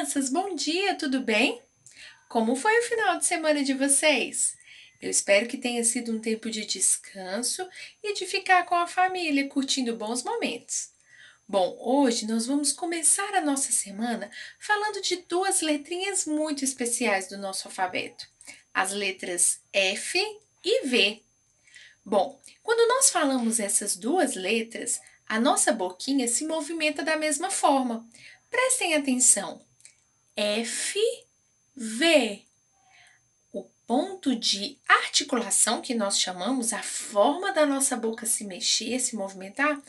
crianças! Bom dia, tudo bem? Como foi o final de semana de vocês? Eu espero que tenha sido um tempo de descanso e de ficar com a família, curtindo bons momentos. Bom, hoje nós vamos começar a nossa semana falando de duas letrinhas muito especiais do nosso alfabeto: as letras F e V. Bom, quando nós falamos essas duas letras, a nossa boquinha se movimenta da mesma forma. Prestem atenção. F, V. O ponto de articulação que nós chamamos, a forma da nossa boca se mexer, se movimentar,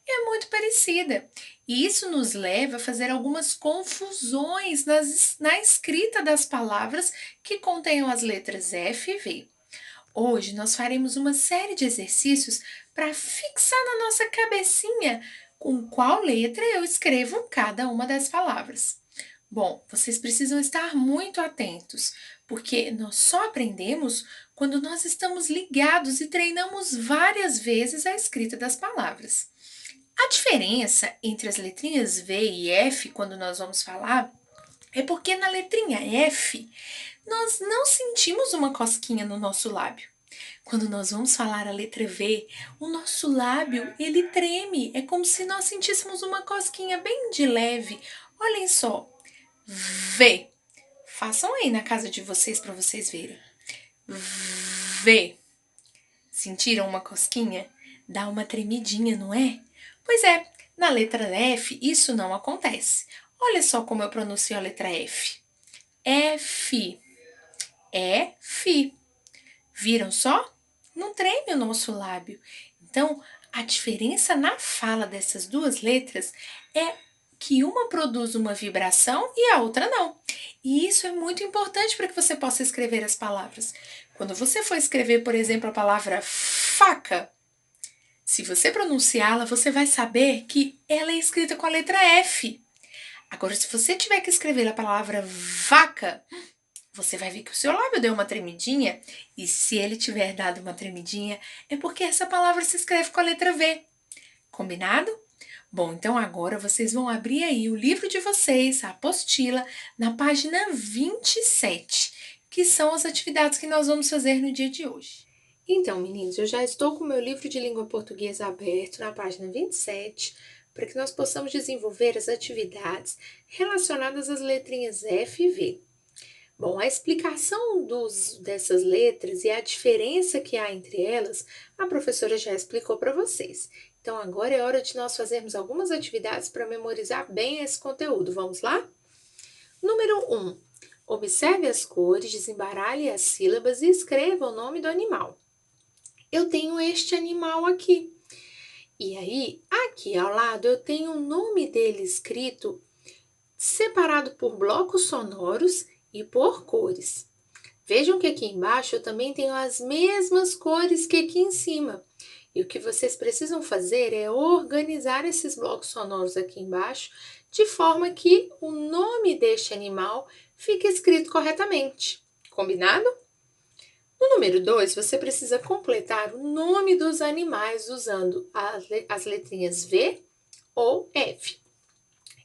é muito parecida. E isso nos leva a fazer algumas confusões na escrita das palavras que contenham as letras F e V. Hoje nós faremos uma série de exercícios para fixar na nossa cabecinha com qual letra eu escrevo cada uma das palavras. Bom, vocês precisam estar muito atentos, porque nós só aprendemos quando nós estamos ligados e treinamos várias vezes a escrita das palavras. A diferença entre as letrinhas V e F, quando nós vamos falar, é porque na letrinha F nós não sentimos uma cosquinha no nosso lábio. Quando nós vamos falar a letra V, o nosso lábio ele treme, é como se nós sentíssemos uma cosquinha bem de leve. Olhem só, V. Façam aí na casa de vocês para vocês verem. V. Sentiram uma cosquinha? Dá uma tremidinha, não é? Pois é, na letra F isso não acontece. Olha só como eu pronuncio a letra F. F. F. Viram só? Não treme o nosso lábio. Então, a diferença na fala dessas duas letras é que uma produz uma vibração e a outra não. E isso é muito importante para que você possa escrever as palavras. Quando você for escrever, por exemplo, a palavra faca, se você pronunciá-la, você vai saber que ela é escrita com a letra F. Agora, se você tiver que escrever a palavra vaca, você vai ver que o seu lábio deu uma tremidinha, e se ele tiver dado uma tremidinha, é porque essa palavra se escreve com a letra V. Combinado? Bom, então agora vocês vão abrir aí o livro de vocês, a apostila, na página 27, que são as atividades que nós vamos fazer no dia de hoje. Então, meninos, eu já estou com o meu livro de língua portuguesa aberto na página 27, para que nós possamos desenvolver as atividades relacionadas às letrinhas F e V. Bom, a explicação dessas letras e a diferença que há entre elas, a professora já explicou para vocês. Então, agora é hora de nós fazermos algumas atividades para memorizar bem esse conteúdo. Vamos lá? Número 1. Observe as cores, desembaralhe as sílabas e escreva o nome do animal. Eu tenho este animal aqui. E aí, aqui ao lado, eu tenho o nome dele escrito, separado por blocos sonoros e por cores. Vejam que aqui embaixo eu também tenho as mesmas cores que aqui em cima. E o que vocês precisam fazer é organizar esses blocos sonoros aqui embaixo, de forma que o nome deste animal fique escrito corretamente. Combinado? No número 2, você precisa completar o nome dos animais usando as letrinhas V ou F.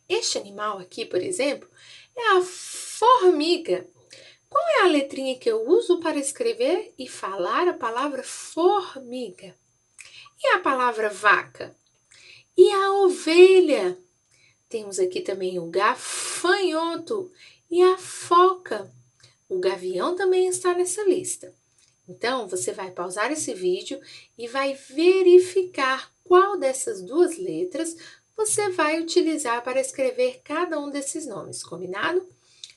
Este animal aqui, por exemplo, é a formiga. Qual é a letrinha que eu uso para escrever e falar a palavra formiga? E a palavra vaca? E a ovelha? Temos aqui também o gafanhoto e a foca. O gavião também está nessa lista. Então, você vai pausar esse vídeo e vai verificar qual dessas duas letras você vai utilizar para escrever cada um desses nomes, combinado?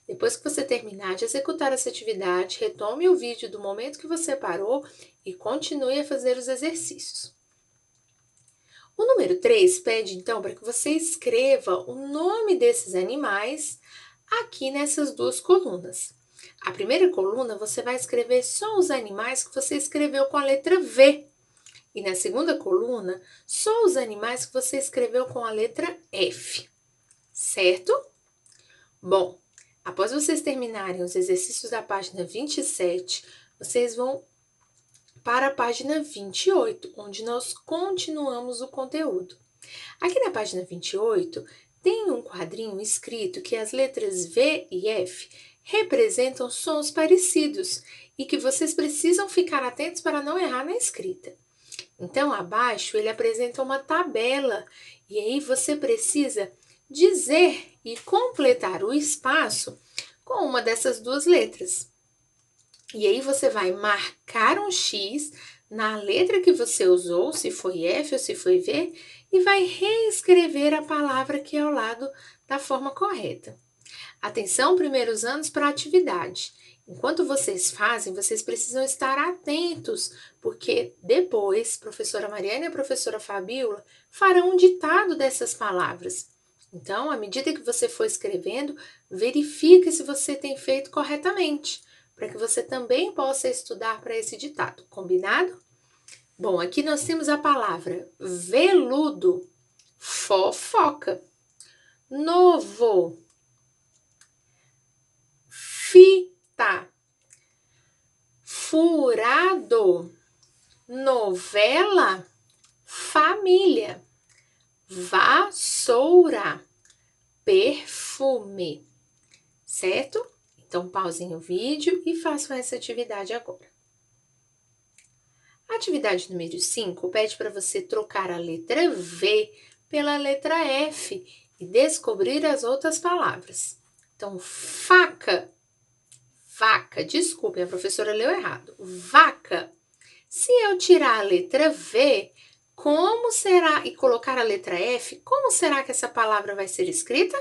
Depois que você terminar de executar essa atividade, retome o vídeo do momento que você parou e continue a fazer os exercícios. O número 3 pede, então, para que você escreva o nome desses animais aqui nessas duas colunas. A primeira coluna você vai escrever só os animais que você escreveu com a letra V. E na segunda coluna, só os animais que você escreveu com a letra F. Certo? Bom, após vocês terminarem os exercícios da página 27, vocês vão para a página 28, onde nós continuamos o conteúdo. Aqui na página 28, tem um quadrinho escrito que as letras V e F representam sons parecidos e que vocês precisam ficar atentos para não errar na escrita. Então, abaixo ele apresenta uma tabela e aí você precisa dizer e completar o espaço com uma dessas duas letras. E aí você vai marcar um X na letra que você usou, se foi F ou se foi V, e vai reescrever a palavra que é ao lado da forma correta. Atenção, primeiros anos, para a atividade. Enquanto vocês fazem, vocês precisam estar atentos, porque depois, a professora Mariana e a professora Fabíola farão um ditado dessas palavras. Então, à medida que você for escrevendo, verifique se você tem feito corretamente, para que você também possa estudar para esse ditado, combinado? Bom, aqui nós temos a palavra veludo, fofoca, novo, fita, furado, novela, família, vassoura, perfume, certo? Então, pausem o vídeo e façam essa atividade agora. A atividade número 5 pede para você trocar a letra V pela letra F e descobrir as outras palavras. Então, faca, vaca, desculpem, a professora leu errado. Vaca. Se eu tirar a letra V, como será, e colocar a letra F, como será que essa palavra vai ser escrita?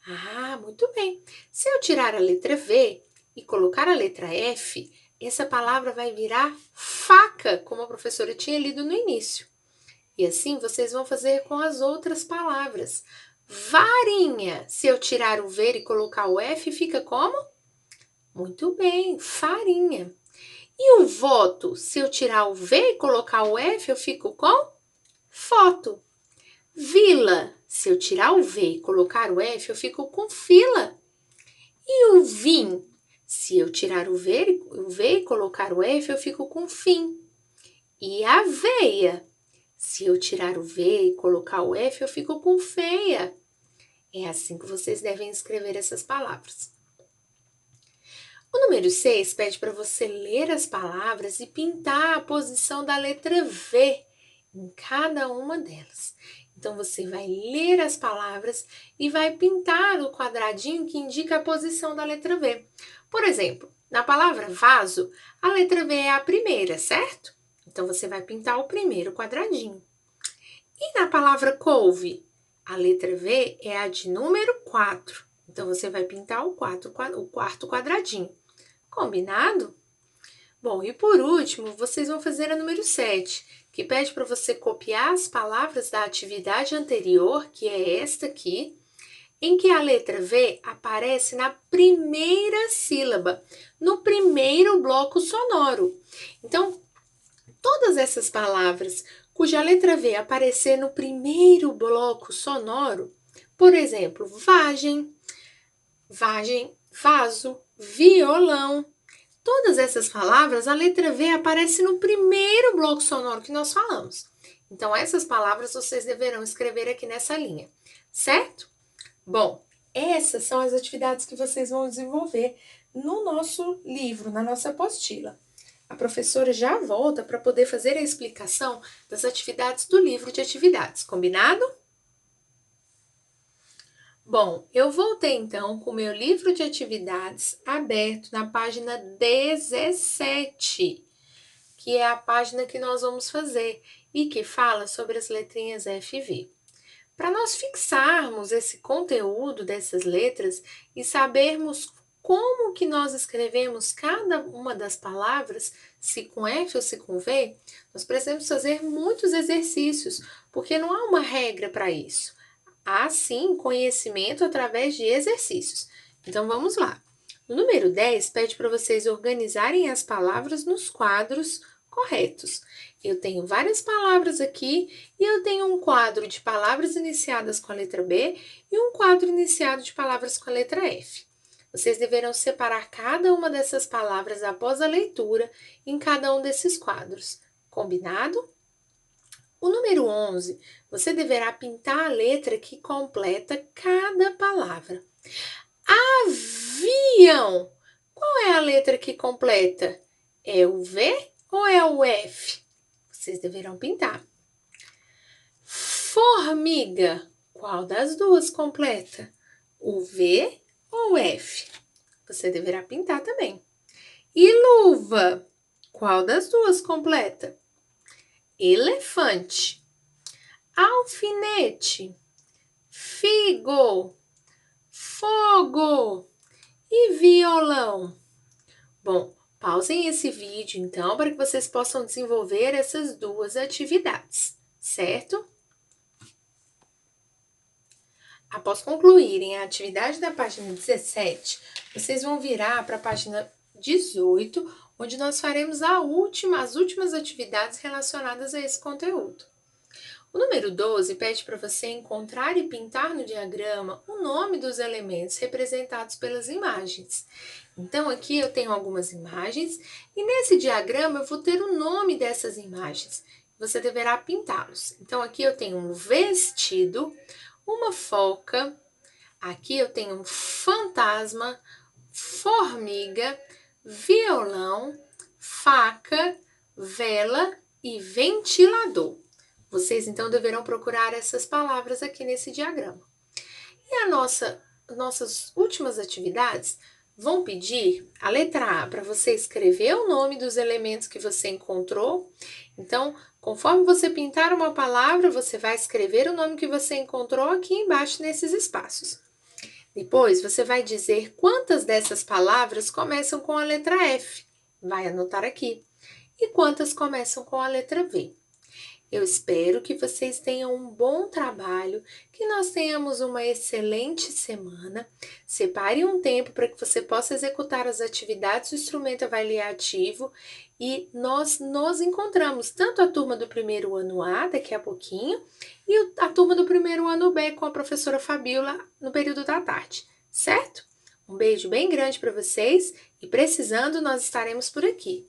Ah, muito bem. Se eu tirar a letra V e colocar a letra F, essa palavra vai virar faca, como a professora tinha lido no início. E assim vocês vão fazer com as outras palavras. Varinha. Se eu tirar o V e colocar o F, fica como? Muito bem, farinha. E o voto? Se eu tirar o V e colocar o F, eu fico com foto. Vila. Se eu tirar o V e colocar o F, eu fico com fila. E o vim? Se eu tirar o V e colocar o F, eu fico com fim. E a veia? Se eu tirar o V e colocar o F, eu fico com feia. É assim que vocês devem escrever essas palavras. O número 6 pede para você ler as palavras e pintar a posição da letra V em cada uma delas. Então, você vai ler as palavras e vai pintar o quadradinho que indica a posição da letra V. Por exemplo, na palavra vaso, a letra V é a primeira, certo? Então, você vai pintar o primeiro quadradinho. E na palavra couve, a letra V é a de número 4. Então, você vai pintar o quarto quadradinho. Combinado? Bom, e por último, vocês vão fazer a número 7, que pede para você copiar as palavras da atividade anterior, que é esta aqui, em que a letra V aparece na primeira sílaba, no primeiro bloco sonoro. Então, todas essas palavras cuja letra V aparecer no primeiro bloco sonoro, por exemplo, vagem, vaso, violão. Todas essas palavras, a letra V aparece no primeiro bloco sonoro que nós falamos. Então, essas palavras vocês deverão escrever aqui nessa linha, certo? Bom, essas são as atividades que vocês vão desenvolver no nosso livro, na nossa apostila. A professora já volta para poder fazer a explicação das atividades do livro de atividades, combinado? Bom, eu voltei então com o meu livro de atividades aberto na página 17, que é a página que nós vamos fazer e que fala sobre as letrinhas F e V. Para nós fixarmos esse conteúdo dessas letras e sabermos como que nós escrevemos cada uma das palavras, se com F ou se com V, nós precisamos fazer muitos exercícios, porque não há uma regra para isso. Há sim conhecimento através de exercícios. Então vamos lá. O número 10 pede para vocês organizarem as palavras nos quadros corretos. Eu tenho várias palavras aqui e eu tenho um quadro de palavras iniciadas com a letra B e um quadro iniciado de palavras com a letra F. Vocês deverão separar cada uma dessas palavras após a leitura em cada um desses quadros. Combinado? O número 11, você deverá pintar a letra que completa cada palavra. Avião. Qual é a letra que completa? É o V ou é o F? Vocês deverão pintar. Formiga. Qual das duas completa? O V ou o F? Você deverá pintar também. E luva. Qual das duas completa? Elefante. Alfinete. Figo. Fogo e violão. Bom, pausem esse vídeo então para que vocês possam desenvolver essas duas atividades, certo? Após concluírem a atividade da página 17, vocês vão virar para a página 18, onde nós faremos as últimas atividades relacionadas a esse conteúdo. O número 12 pede para você encontrar e pintar no diagrama o nome dos elementos representados pelas imagens. Então, aqui eu tenho algumas imagens e nesse diagrama eu vou ter o nome dessas imagens. Você deverá pintá-los. Então, aqui eu tenho um vestido, uma foca, aqui eu tenho um fantasma, formiga, violão, faca, vela e ventilador. Vocês então deverão procurar essas palavras aqui nesse diagrama. E nossas últimas atividades vão pedir a letra A para você escrever o nome dos elementos que você encontrou. Então, conforme você pintar uma palavra, você vai escrever o nome que você encontrou aqui embaixo nesses espaços. Depois, você vai dizer quantas dessas palavras começam com a letra F. Vai anotar aqui. E quantas começam com a letra V. Eu espero que vocês tenham um bom trabalho, que nós tenhamos uma excelente semana. Separe um tempo para que você possa executar as atividades do instrumento avaliativo e nós nos encontramos tanto a turma do primeiro ano A, daqui a pouquinho, e a turma do primeiro ano B com a professora Fabiola no período da tarde, certo? Um beijo bem grande para vocês e precisando, nós estaremos por aqui.